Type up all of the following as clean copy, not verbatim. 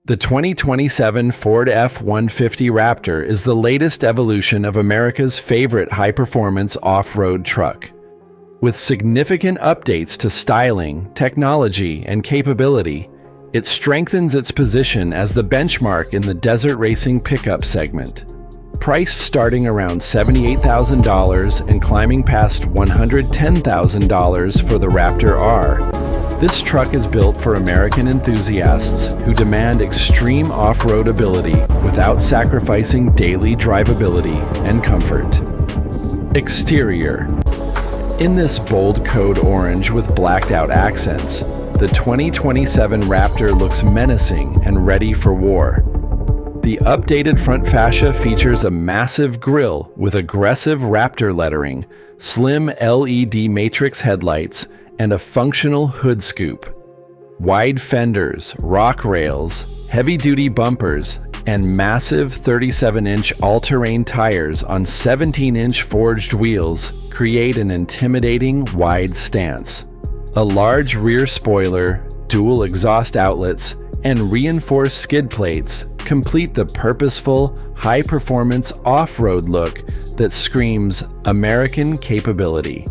The 2027 Ford F-150 Raptor is the latest evolution of America's favorite high-performance off-road truck. With significant updates to styling, technology, and capability, it strengthens its position as the benchmark in the desert racing pickup segment. Priced starting around $78,000 and climbing past $110,000 for the Raptor R, this truck is built for American enthusiasts who demand extreme off-road ability without sacrificing daily drivability and comfort. Exterior. In this bold code orange with blacked-out accents, the 2027 Raptor looks menacing and ready for war. The updated front fascia features a massive grille with aggressive Raptor lettering, slim LED matrix headlights, and a functional hood scoop. Wide fenders, rock rails, heavy-duty bumpers, and massive 37-inch all-terrain tires on 17-inch forged wheels create an intimidating wide stance. A large rear spoiler, dual exhaust outlets, and reinforced skid plates complete the purposeful, high-performance off-road look that screams American capability.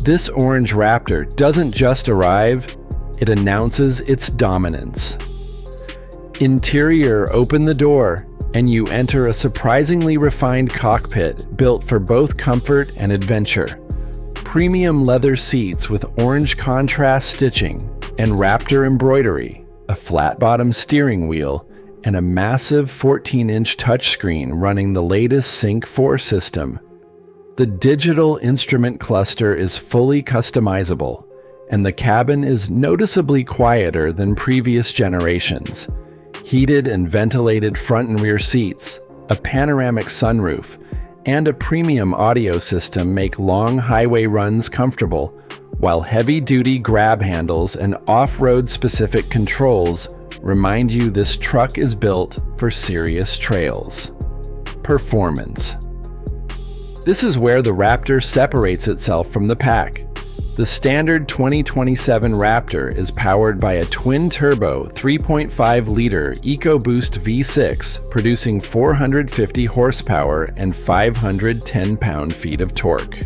This orange Raptor doesn't just arrive, it announces its dominance. Interior. Open the door, and you enter a surprisingly refined cockpit built for both comfort and adventure. Premium leather seats with orange contrast stitching and Raptor embroidery, a flat-bottom steering wheel, and a massive 14-inch touchscreen running the latest Sync 4 system. The digital instrument cluster is fully customizable, and the cabin is noticeably quieter than previous generations. Heated and ventilated front and rear seats, a panoramic sunroof, and a premium audio system make long highway runs comfortable, while heavy-duty grab handles and off-road specific controls remind you this truck is built for serious trails. Performance. This is where the Raptor separates itself from the pack. The standard 2027 Raptor is powered by a twin-turbo 3.5-liter EcoBoost V6 producing 450 horsepower and 510 pound-feet of torque.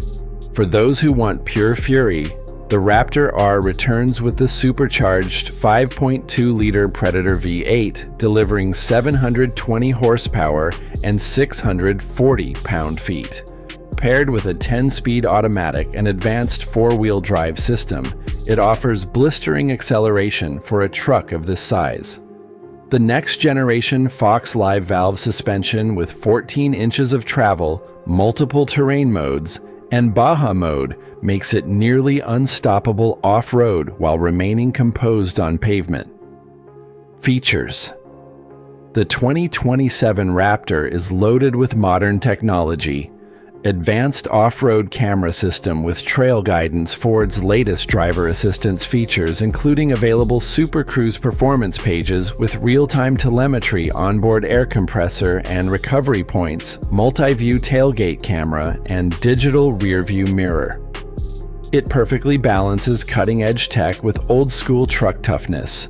For those who want pure fury, the Raptor R returns with the supercharged 5.2-liter Predator V8 delivering 720 horsepower and 640 pound-feet. Paired with a 10-speed automatic and advanced four-wheel drive system, it offers blistering acceleration for a truck of this size. The next-generation Fox Live valve suspension with 14 inches of travel, multiple terrain modes, and Baja mode makes it nearly unstoppable off-road while remaining composed on pavement. Features. The 2027 Raptor is loaded with modern technology. Advanced off-road camera system with trail guidance. Ford's latest driver assistance features including available Super Cruise performance pages with real-time telemetry, onboard air compressor and recovery points, multi-view tailgate camera, and digital rear-view mirror. It perfectly balances cutting-edge tech with old-school truck toughness.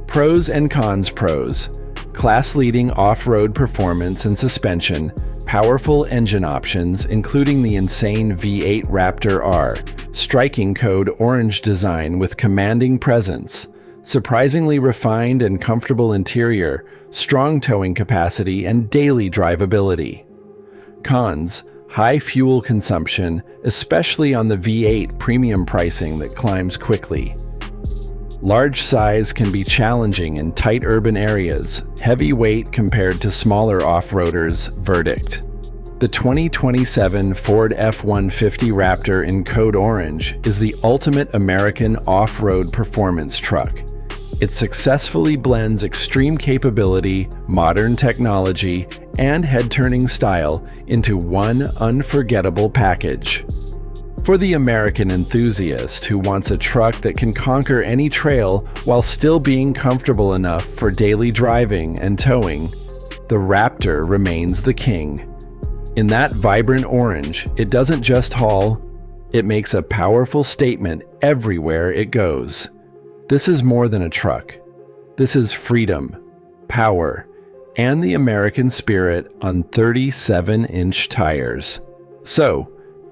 Pros and cons. Pros. Class-leading off-road performance and suspension, powerful engine options including the insane V8 Raptor R, striking code orange design with commanding presence, surprisingly refined and comfortable interior, strong towing capacity, and daily drivability. Cons. High fuel consumption, especially on the V8 premium pricing that climbs quickly. Large size can be challenging in tight urban areas, heavy weight compared to smaller off-roaders. Verdict. The 2027 Ford F-150 Raptor in code orange is the ultimate American off-road performance truck. It successfully blends extreme capability, modern technology, and head-turning style into one unforgettable package. For the American enthusiast who wants a truck that can conquer any trail while still being comfortable enough for daily driving and towing, the Raptor remains the king. In that vibrant orange, it doesn't just haul, it makes a powerful statement everywhere it goes. This is more than a truck. This is freedom, power, and the American spirit on 37-inch tires. So,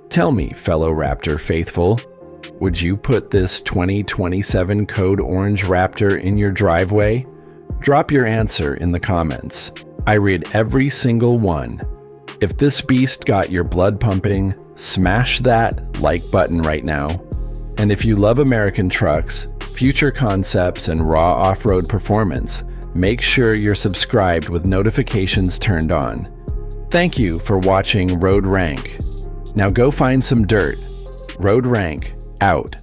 tell me, fellow Raptor faithful, would you put this 2027 Code Orange Raptor in your driveway? Drop your answer in the comments. I read every single one. If this beast got your blood pumping, smash that like button right now. And if you love American trucks, future concepts, and raw off-road performance, make sure you're subscribed with notifications turned on. Thank you for watching Road Rank. Now go find some dirt. Road Rank, out.